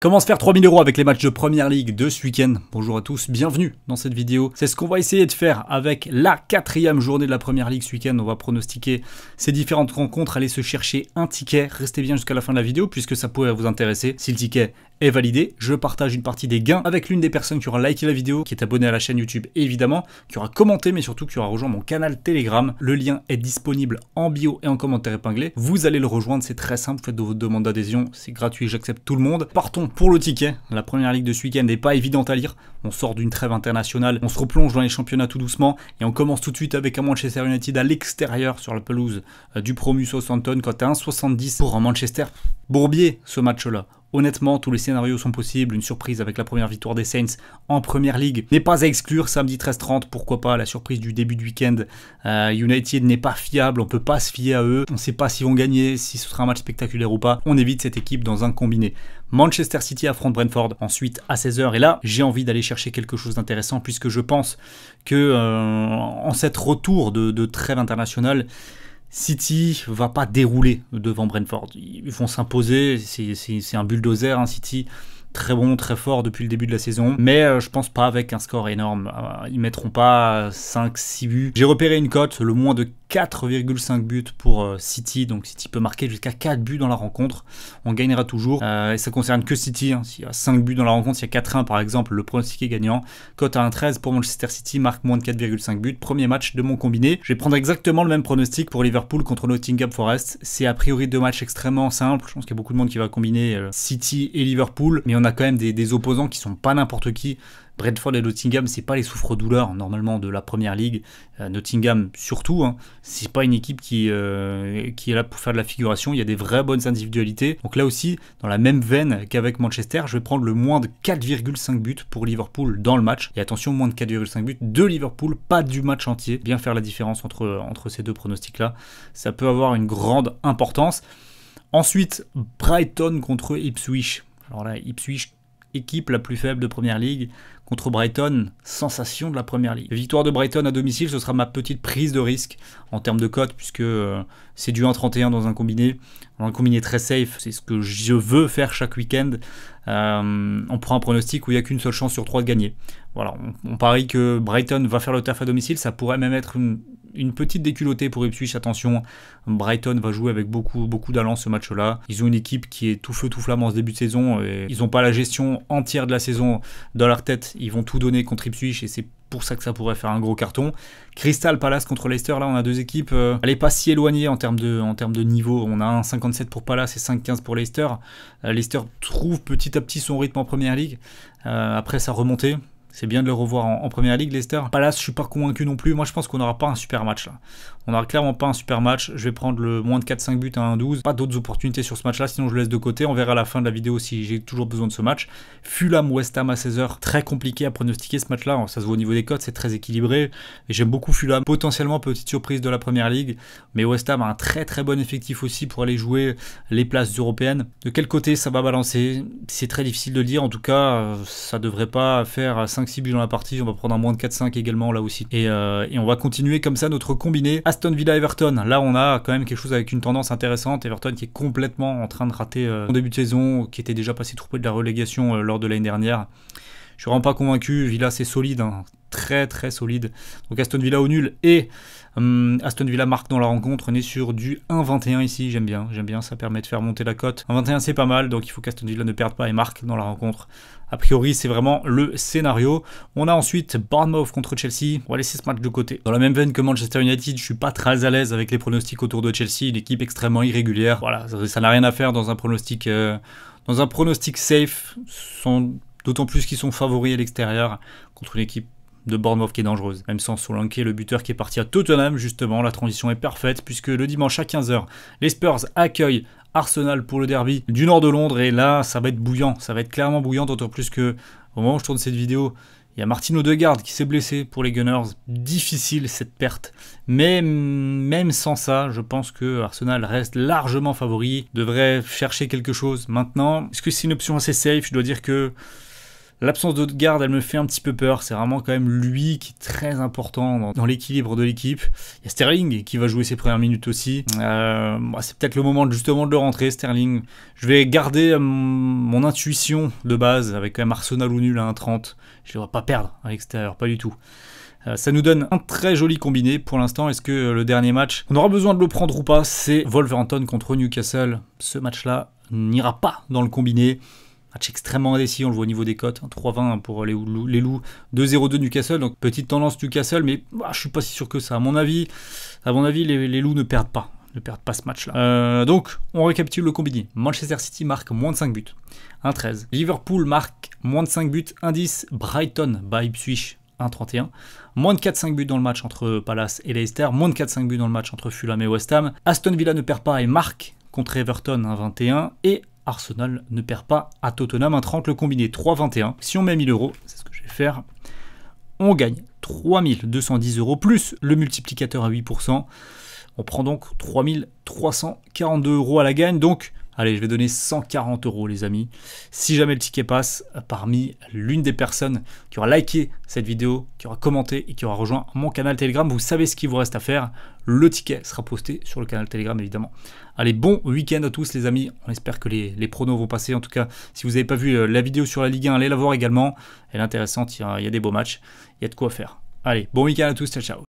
Comment se faire 3000 € avec les matchs de Première Ligue de ce week-end? Bonjour à tous, bienvenue dans cette vidéo. C'est ce qu'on va essayer de faire avec la 4e journée de la Première Ligue ce week-end. On va pronostiquer ces différentes rencontres, aller se chercher un ticket. Restez bien jusqu'à la fin de la vidéo puisque ça pourrait vous intéresser. Si le ticket est validé, je partage une partie des gains avec l'une des personnes qui aura liké la vidéo, qui est abonnée à la chaîne YouTube évidemment, qui aura commenté mais surtout qui aura rejoint mon canal Telegram. Le lien est disponible en bio et en commentaire épinglé. Vous allez le rejoindre, c'est très simple, faites votre demande d'adhésion, c'est gratuit, j'accepte tout le monde. Partons pour le ticket. La Première Ligue de ce week-end n'est pas évidente à lire. On sort d'une trêve internationale, on se replonge dans les championnats tout doucement et on commence tout de suite avec un Manchester United à l'extérieur sur la pelouse du promu Southampton. Quand à 1,70 pour un Manchester bourbier ce match-là. Honnêtement, tous les scénarios sont possibles. Une surprise avec la première victoire des Saints en Première Ligue n'est pas à exclure. Samedi 13h30, pourquoi pas, la surprise du début de week-end. United n'est pas fiable, on ne peut pas se fier à eux. On ne sait pas s'ils vont gagner, si ce sera un match spectaculaire ou pas. On évite cette équipe dans un combiné. Manchester City affronte Brentford, ensuite à 16h. Et là, j'ai envie d'aller chercher quelque chose d'intéressant puisque je pense que en cette retour de trêve internationale, City va pas dérouler devant Brentford. Ils vont s'imposer, c'est un bulldozer, hein, City. Très bon, très fort depuis le début de la saison. Mais je pense pas avec un score énorme. Ils mettront pas 5-6 buts. J'ai repéré une cote, le moins de 4,5 buts pour City. Donc City peut marquer jusqu'à 4 buts dans la rencontre. On gagnera toujours. Et ça concerne que City. Hein. S'il y a 5 buts dans la rencontre, s'il y a 4-1 par exemple, le pronostic est gagnant. Cote à 1,13 pour Manchester City, marque moins de 4,5 buts. Premier match de mon combiné. Je vais prendre exactement le même pronostic pour Liverpool contre Nottingham Forest. C'est a priori deux matchs extrêmement simples. Je pense qu'il y a beaucoup de monde qui va combiner City et Liverpool. Mais on a quand même des opposants qui sont pas n'importe qui. Brentford et Nottingham, c'est pas les souffre-douleurs normalement de la Première Ligue. Nottingham surtout, hein, c'est pas une équipe qui est là pour faire de la figuration. Il y a des vraies bonnes individualités. Donc là aussi, dans la même veine qu'avec Manchester, je vais prendre le moins de 4,5 buts pour Liverpool dans le match. Et attention, moins de 4,5 buts de Liverpool, pas du match entier. Bien faire la différence entre ces deux pronostics-là. Ça peut avoir une grande importance. Ensuite, Brighton contre Ipswich. Alors là, Ipswich, équipe la plus faible de Première Ligue, contre Brighton, sensation de la Première Ligue. Victoire de Brighton à domicile, ce sera ma petite prise de risque en termes de cote, puisque c'est du 1,31 dans un combiné très safe, c'est ce que je veux faire chaque week-end. On prend un pronostic où il n'y a qu'une seule chance sur 3 de gagner. Voilà, on parie que Brighton va faire le taf à domicile, ça pourrait même être une petite déculottée pour Ipswich. Attention, Brighton va jouer avec beaucoup d'allant ce match-là. Ils ont une équipe qui est tout feu tout flamme en ce début de saison. Et ils n'ont pas la gestion entière de la saison dans leur tête. Ils vont tout donner contre Ipswich et c'est pour ça que ça pourrait faire un gros carton. Crystal Palace contre Leicester, là on a deux équipes, elle n'est pas si éloignée en termes de niveau. On a 1,57 pour Palace et 5,15 pour Leicester. Leicester trouve petit à petit son rythme en Première Ligue. Après sa remontée. C'est bien de le revoir en Première Ligue, Leicester. Palace, je suis pas convaincu non plus. Moi, je pense qu'on n'aura pas un super match là. On n'aura clairement pas un super match. Je vais prendre le moins de 4-5 buts à 1,12. Pas d'autres opportunités sur ce match-là, sinon je le laisse de côté. On verra à la fin de la vidéo si j'ai toujours besoin de ce match. Fulham West Ham à 16h. Très compliqué à pronostiquer ce match-là. Ça se voit au niveau des cotes, c'est très équilibré. Et j'aime beaucoup Fulham. Potentiellement, petite surprise de la Première Ligue. Mais West Ham a un très bon effectif aussi pour aller jouer les places européennes. De quel côté ça va balancer? C'est très difficile de le dire. En tout cas, ça devrait pas faire 5-6 buts dans la partie. On va prendre un moins de 4-5 également là aussi. Et on va continuer comme ça notre combiné. Aston Villa Everton. Là, on a quand même quelque chose avec une tendance intéressante. Everton qui est complètement en train de rater son début de saison, qui était déjà passé tout près de la relégation lors de l'année dernière. Je suis vraiment pas convaincu. Villa, c'est solide, hein. Très solide. Donc Aston Villa au nul et Aston Villa marque dans la rencontre. On est sur du 1,21 ici. J'aime bien, ça permet de faire monter la cote. 1,21 c'est pas mal, donc il faut qu'Aston Villa ne perde pas et marque dans la rencontre. A priori, c'est vraiment le scénario. On a ensuite Bournemouth contre Chelsea. On va laisser ce match de côté. Dans la même veine que Manchester United, je suis pas très à l'aise avec les pronostics autour de Chelsea. Une équipe extrêmement irrégulière. Voilà, ça n'a rien à faire dans un pronostic safe. D'autant plus qu'ils sont favoris à l'extérieur contre une équipe de Bournemouth qui est dangereuse. Même sans Solanke, le buteur qui est parti à Tottenham, justement, la transition est parfaite puisque le dimanche à 15h, les Spurs accueillent Arsenal pour le derby du nord de Londres et là, ça va être bouillant, ça va être clairement bouillant, d'autant plus que au moment où je tourne cette vidéo, il y a Martin Odegaard qui s'est blessé pour les Gunners. Difficile cette perte. Mais même sans ça, je pense que Arsenal reste largement favori, devrait chercher quelque chose. Maintenant, est-ce que c'est une option assez safe? Je dois dire que L'absence d'Odegaard, elle me fait un petit peu peur. C'est vraiment quand même lui qui est très important dans l'équilibre de l'équipe. Il y a Sterling qui va jouer ses premières minutes aussi. C'est peut-être le moment justement de le rentrer, Sterling. Je vais garder mon intuition de base avec quand même Arsenal ou nul à 1,30. Je ne le vois pas perdre à l'extérieur, pas du tout. Ça nous donne un très joli combiné pour l'instant. Est-ce que le dernier match, on aura besoin de le prendre ou pas? C'est Wolverhampton contre Newcastle. Ce match-là n'ira pas dans le combiné. Match extrêmement indécis, on le voit au niveau des cotes. 3,20 pour les loups, 2,02 Newcastle. Donc petite tendance Newcastle, mais je suis pas si sûr que ça. À mon avis, les loups ne perdent pas. Ce match-là. Donc, on récapitule le combiné. Manchester City marque moins de 5 buts. 1,13. Liverpool marque moins de 5 buts. 1,10. Brighton by Ipswich. 1,31. Moins de 4-5 buts dans le match entre Palace et Leicester. Moins de 4-5 buts dans le match entre Fulham et West Ham. Aston Villa ne perd pas et marque contre Everton 1,21. Et Arsenal ne perd pas à Tottenham 1,30. Le combiné 3,21. Si on met 1000 €, c'est ce que je vais faire, on gagne 3210 € plus le multiplicateur à 8%. On prend donc 3342 € à la gagne. Donc, allez, je vais donner 140 € les amis. Si jamais le ticket passe, parmi l'une des personnes qui aura liké cette vidéo, qui aura commenté et qui aura rejoint mon canal Telegram, vous savez ce qu'il vous reste à faire. Le ticket sera posté sur le canal Telegram évidemment. Allez, bon week-end à tous les amis. On espère que les pronos vont passer. En tout cas, si vous n'avez pas vu la vidéo sur la Ligue 1, allez la voir également. Elle est intéressante, il y a des beaux matchs. Il y a de quoi faire. Allez, bon week-end à tous, ciao ciao.